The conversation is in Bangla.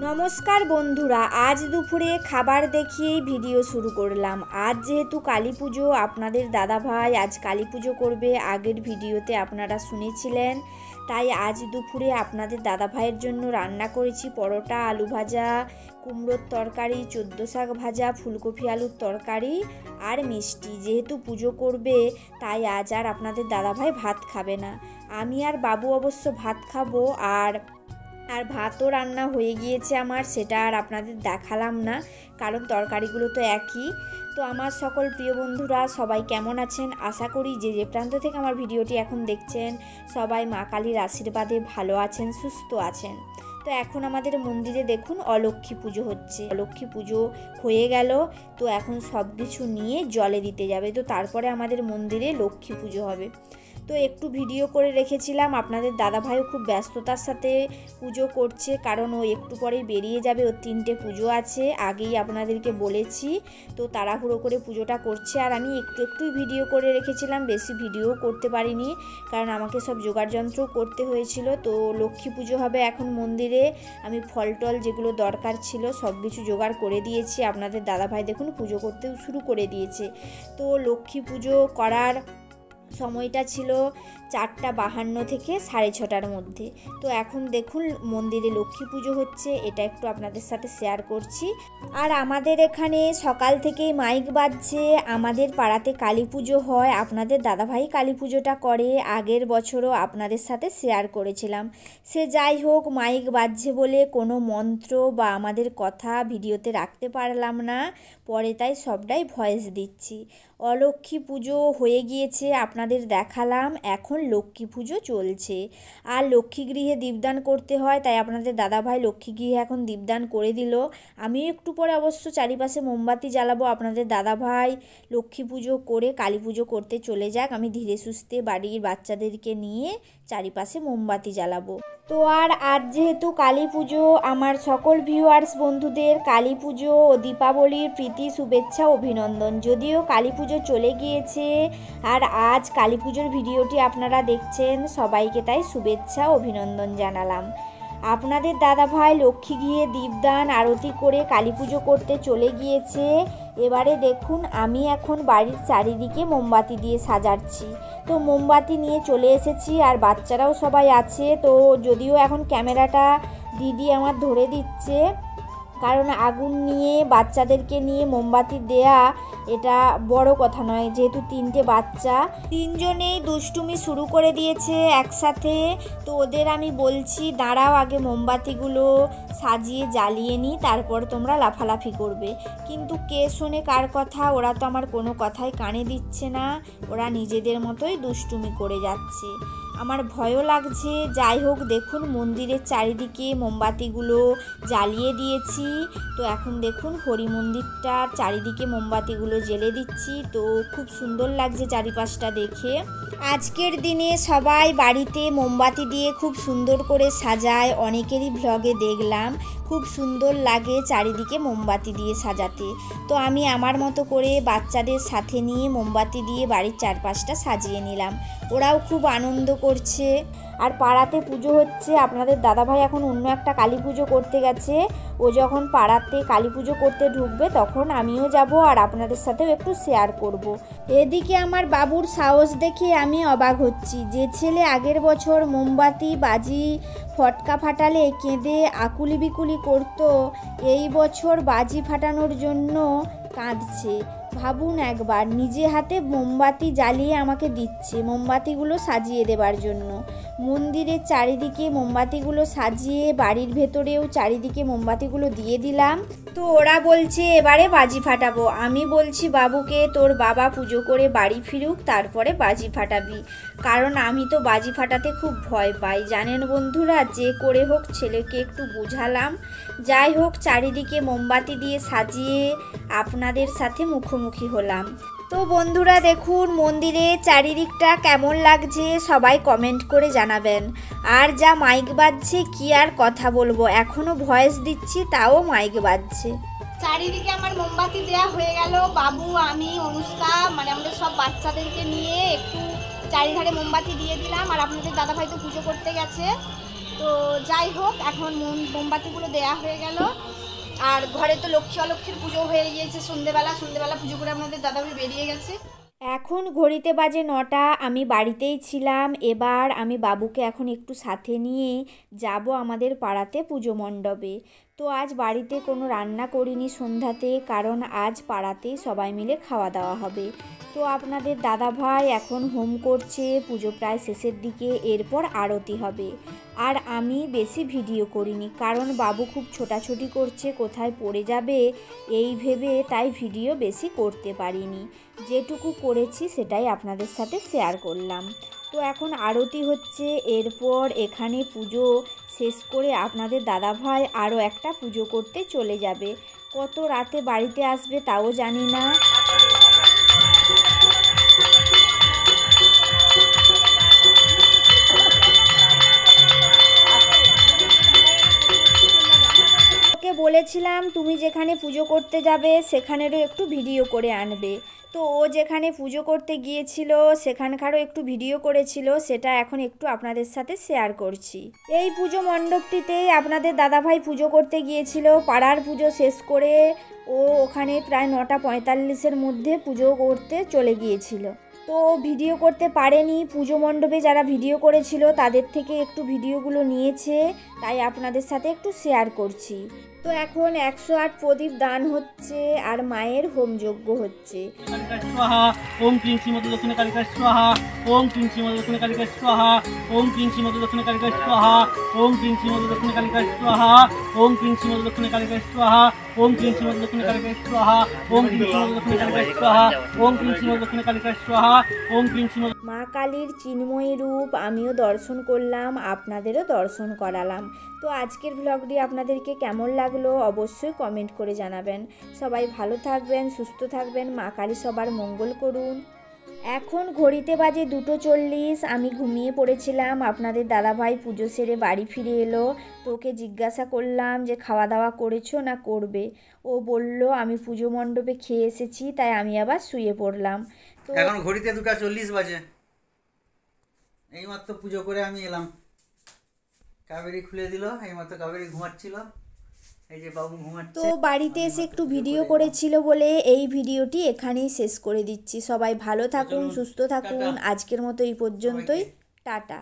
नमस्कार बंधुरा आज दुपुरे खाबार देखिए भिडियो शुरू करलाम। आज जेहेतु काली पुजो आपनादेर दादा भाई आज काली पुजो करबे आगेर भिडियोते आपनारा शुनेछिलेन, ताई आज दुपुरे आपनादेर दादा भाइयेर जोन्नो रान्ना करेछि परोटा, आलू भाजा, कुमड़ोर तरकारी, चोद्दो शाक भाजा, फुलकपि आलुर तरकारी और मिष्टि। जेहेतु पुजो करबे ताई आज आर आपनादेर दादा भाई भात खाबे ना, आमी आर बाबू अवश्य भात खाबो। আর ভাতও রান্না হয়ে গিয়েছে আমার, সেটা আর আপনাদের দেখালাম না কারণ তরকারিগুলো তো একই। তো আমার সকল প্রিয় বন্ধুরা সবাই কেমন আছেন? আশা করি যে যে প্রান্ত থেকে আমার ভিডিওটি এখন দেখছেন সবাই মা কালীর আশীর্বাদে ভালো আছেন, সুস্থ আছেন। তো এখন আমাদের মন্দিরে দেখুন অলক্ষ্মী পুজো হচ্ছে, অলক্ষ্মী পুজো হয়ে গেল। তো এখন সব কিছু নিয়ে জলে দিতে যাবে, তো তারপরে আমাদের মন্দিরে লক্ষ্মী পুজো হবে। তো একটু ভিডিও করে রেখেছিলাম, আপনাদের দাদা ভাইও খুব ব্যস্ততার সাথে পুজো করছে কারণ ও একটু পরেই বেরিয়ে যাবে, ওর 3টে পুজো আছে আগেই আপনাদেরকে বলেছি। তো তাড়াহুড়ো করে পুজোটা করছে আর আমি একটু ভিডিও করে রেখেছিলাম, বেশি ভিডিও করতে পারিনি কারণ আমাকে সব জোগাড়যন্ত্র করতে হয়েছিল। তো লক্ষ্মী পুজো হবে এখন মন্দিরে, আমি ফল টল যেগুলো দরকার ছিল সব কিছু জোগাড় করে দিয়েছি। আপনাদের দাদা ভাই দেখুন পুজো করতেও শুরু করে দিয়েছে। তো লক্ষ্মী পুজো করার সময়টা ছিল 4:52 থেকে 6:30টার মধ্যে। তো এখন দেখুন মন্দিরে লক্ষ্মী পুজো হচ্ছে, এটা একটু আপনাদের সাথে শেয়ার করছি। আর আমাদের এখানে সকাল থেকেই মাইক বাজছে, আমাদের পাড়াতে কালী পুজো হয়, আপনাদের দাদাভাই কালী পুজোটা করে, আগের বছরও আপনাদের সাথে শেয়ার করেছিলাম। সে যাই হোক, মাইক বাজছে বলে কোনো মন্ত্র বা আমাদের কথা ভিডিওতে রাখতে পারলাম না, পরে তাই সবটাই ভয়েস দিচ্ছি। অলক্ষ্মী পুজো হয়ে গিয়েছে আপনাদের দেখালাম, এখন লক্ষ্মী পুজো চলছে। আর লক্ষ্মী গৃহে দীপদান করতে হয়, তাই আপনাদের দাদাভাই লক্ষ্মী গৃহে এখন দীপদান করে দিল। আমিও একটু পরে অবশ্য চারিপাশে মোমবাতি জ্বালাবো। আপনাদের দাদাভাই লক্ষ্মী পুজো করে কালী পুজো করতে চলে যাক, আমি ধীরে সুস্থে বাড়ির বাচ্চাদেরকে নিয়ে চারিপাশে মোমবাতি জ্বালাবো। তো আর আজ যেহেতু কালী পুজো, আমার সকল ভিউয়ার্স বন্ধুদের কালী পুজো ও দীপাবলির প্রীতি শুভেচ্ছা অভিনন্দন। যদিও কালী পুজো চলে গিয়েছে আর আজ কালী পুজোর ভিডিওটি আপনারা দেখছেন, সবাইকে তাই শুভেচ্ছা অভিনন্দন জানালাম। আপনাদের দাদাভাই লক্ষ্মী গৃহে দীপদান আরতি করে কালী পুজো করতে চলে গিয়েছে। এবারে দেখুন আমি এখন বাড়ির চারিদিকে মোমবাতি দিয়ে সাজাচ্ছি। তো মোমবাতি নিয়ে চলে এসেছি আর বাচ্চারাও সবাই আছে। তো যদিও এখন ক্যামেরাটা দিদি আমার ধরে দিচ্ছে কারণ আগুন নিয়ে বাচ্চাদেরকে নিয়ে মোমবাতি দেয়া এটা বড় কথা নয়, যেহেতু 3টে বাচ্চা, 3জনেই দুষ্টুমি শুরু করে দিয়েছে একসাথে। তো ওদের আমি বলছি দাঁড়াও আগে মোমবাতিগুলো সাজিয়ে জ্বালিয়ে নিই, তারপর তোমরা লাফালাফি করবে। কিন্তু কে শোনে কার কথা, ওরা তো আমার কোনো কথাই কানে দিচ্ছে না, ওরা নিজেদের মতোই দুষ্টুমি করে যাচ্ছে। আমার ভয়ও লাগছে। যাই হোক দেখুন মন্দিরের চারিদিকে মোমবাতিগুলো জ্বালিয়ে দিয়েছি। তো এখন দেখুন হরি মন্দিরটার চারিদিকে মোমবাতিগুলো জ্বেলে দিচ্ছি, তো খুব সুন্দর লাগছে চারিপাশটা দেখে। আজকের দিনে সবাই বাড়িতে মোমবাতি দিয়ে খুব সুন্দর করে সাজায়, অনেকেরই ব্লগে দেখলাম খুব সুন্দর লাগে চারিদিকে মোমবাতি দিয়ে সাজাতে। তো আমি আমার মতো করে বাচ্চাদের সাথে নিয়ে মোমবাতি দিয়ে বাড়ির চারপাশটা সাজিয়ে নিলাম, ওরাও খুব আনন্দ করে করছে। আর পাড়াতে পুজো হচ্ছে, আপনাদের দাদাভাই এখন অন্য একটা কালী পুজো করতে গেছে। ও যখন পাড়াতে কালী পুজো করতে ঢুকবে তখন আমিও যাব আর আপনাদের সাথেও একটু শেয়ার করব। এদিকে আমার বাবুর সাহস দেখে আমি অবাক হচ্ছি। যে ছেলে আগের বছর মোমবাতি বাজি ফটকা ফাটালে কেঁদে আকুলি বিকুলি করতো, এই বছর বাজি ফাটানোর জন্য কাঁদছে। ভাবুন একবার, নিজে হাতে মোমবাতি জ্বালিয়ে আমাকে দিচ্ছে মোমবাতিগুলো সাজিয়ে দেবার জন্য। মন্দিরের চারিদিকে মোমবাতিগুলো সাজিয়ে বাড়ির ভেতরেও চারিদিকে মোমবাতিগুলো দিয়ে দিলাম। তো ওরা বলছে এবারে বাজি ফাটাবো। আমি বলছি বাবুকে তোর বাবা পুজো করে বাড়ি ফিরুক তারপরে বাজি ফাটাবি, কারণ আমি তো বাজি ফাটাতে খুব ভয় পাই। জানেন বন্ধুরা, যে করে হোক ছেলেকে একটু বুঝালাম। যাই হোক, চারিদিকে মোমবাতি দিয়ে সাজিয়ে আপনাদের সাথে মুখোমুখি হলাম। তো বন্ধুরা দেখুন মন্দিরে চারিদিকটা কেমন লাগছে সবাই কমেন্ট করে জানাবেন। আর যা মাইক বাজছে কি আর কথা বলবো, এখনও ভয়েস দিচ্ছি তাও মাইক বাজছে। চারিদিকে আমার মোমবাতি দেয়া হয়ে গেল। বাবু, আমি, অনুষ্কা, মানে আমাদের সব বাচ্চাদেরকে নিয়ে একটু চারিধারে মোমবাতি দিয়ে দিলাম। আর আপনাদের দাদাভাই তো পুজো করতে গেছে। তো যাই হোক, এখন মোমবাতিগুলো দেয়া হয়ে গেল। আর ঘরে তো লক্ষ্মী অলক্ষ্মীর পুজো হয়ে গিয়েছে। সন্ধ্যেবেলা পুজো করে আপনাদের দাদাভাই বেরিয়ে গেছে। এখন ঘড়িতে বাজে 9টা, আমি বাড়িতেই ছিলাম। এবার আমি বাবুকে এখন একটু সাথে নিয়ে যাব আমাদের পাড়াতে পুজো মণ্ডপে। তো আজ বাড়িতে কোনো রান্না করিনি সন্ধ্যাতে, কারণ আজ পাড়াতেই সবাই মিলে খাওয়া দাওয়া হবে। তো আপনাদের দাদাভাই এখন হোম করছে, পুজো প্রায় শেষের দিকে, এরপর আরতি হবে। আর আমি বেশি ভিডিও করিনি, কারণ বাবু খুব ছোটাছুটি করছে, কোথায় পড়ে যাবে এই ভেবে, তাই ভিডিও বেশি করতে পারিনি। যেটুকু করেছি সেটাই আপনাদের সাথে শেয়ার করলাম। তো এখন আরতি হচ্ছে, এরপর এখানে পুজো শেষ করে আপনাদের দাদাভাই আরও একটা পুজো করতে চলে যাবে। কত রাতে বাড়িতে আসবে তাও জানি না। ওকে বলেছিলাম তুমি যেখানে পুজো করতে যাবে সেখানেরও একটু ভিডিও করে আনবে। তো ও যেখানে পুজো করতে গিয়েছিল সেখানকারও একটু ভিডিও করেছিল, সেটা এখন একটু আপনাদের সাথে শেয়ার করছি। এই পুজো মণ্ডপটিতেই আপনাদের দাদাভাই পুজো করতে গিয়েছিল। পাড়ার পুজো শেষ করে ও ওখানে প্রায় 9:45-এর মধ্যে পুজো করতে চলে গিয়েছিল। তো ভিডিও করতে পারেনি। পুজো মণ্ডপে যারা ভিডিও করেছিল তাদের থেকে একটু ভিডিওগুলো নিয়েছে, তাই আপনাদের সাথে একটু শেয়ার করছি। তো এখন 108 প্রদীপ দান হচ্ছে আর মায়ের হোমযজ্ঞ হচ্ছে। ওম ক্লিং শ্রীমতী দক্ষিণ কালিকা স্বাহা, ওম ক্লিং শ্রীমতী দক্ষিণ কালিকা স্বাহা, ওম ক্লিং শ্রীমতী দক্ষিণ কালিকা স্বাহা, ওম ক্লিং শ্রীমতী দক্ষিণ কালিকা স্বাহা, ওম ক্লিং শ্রীমতী দক্ষিণ কালিকা স্বাহা, ওম ক্লিং শ্রীমতী দক্ষিণ কালিকা স্বাহা, ওম ক্লিং শ্রীমতী দক্ষিণ কালিকা স্বাহা, ওম ক্লিং শ্রীমতী দক্ষিণ কালিকা স্বাহা, ওম ক্লিং শ্রীমতী। মা কালীর চিন্ময়ী রূপ আমিও দর্শন করলাম, আপনাদেরও দর্শন করালাম। তো আজকের ব্লগটি আপনাদেরকে কেমন লাগলো অবশ্যই কমেন্ট করে জানাবেন। সবাই ভালো থাকবেন, সুস্থ থাকবেন, মা কালী সবার মঙ্গল করুন। এখন ঘড়িতে বাজে 2:40, আমি ঘুমিয়ে পড়েছিলাম। আপনাদের দাদাভাই পুজো সেরে বাড়ি ফিরে এলো। তো ওকে জিজ্ঞাসা করলাম যে খাওয়া দাওয়া করেছো না করবে। ও বলল আমি পুজো মণ্ডপে খেয়ে এসেছি, তাই আমি আবার শুয়ে পড়লাম। তো এখন ঘড়িতে 2:40 বাজে, এইমাত্র পুজো করে আমি এলাম। কাবেরি খুলে দিল, এইমাত্র কাবেরি ঘুমাচ্ছিল, এই যে বাবু ঘুমাচ্ছে। তো বাড়িতে এসে একটু ভিডিও করেছিল বলে এই ভিডিওটি এখানেই শেষ করে দিচ্ছি। সবাই ভালো থাকুন, সুস্থ থাকুন। আজকের মতো এই পর্যন্তই, টাটা।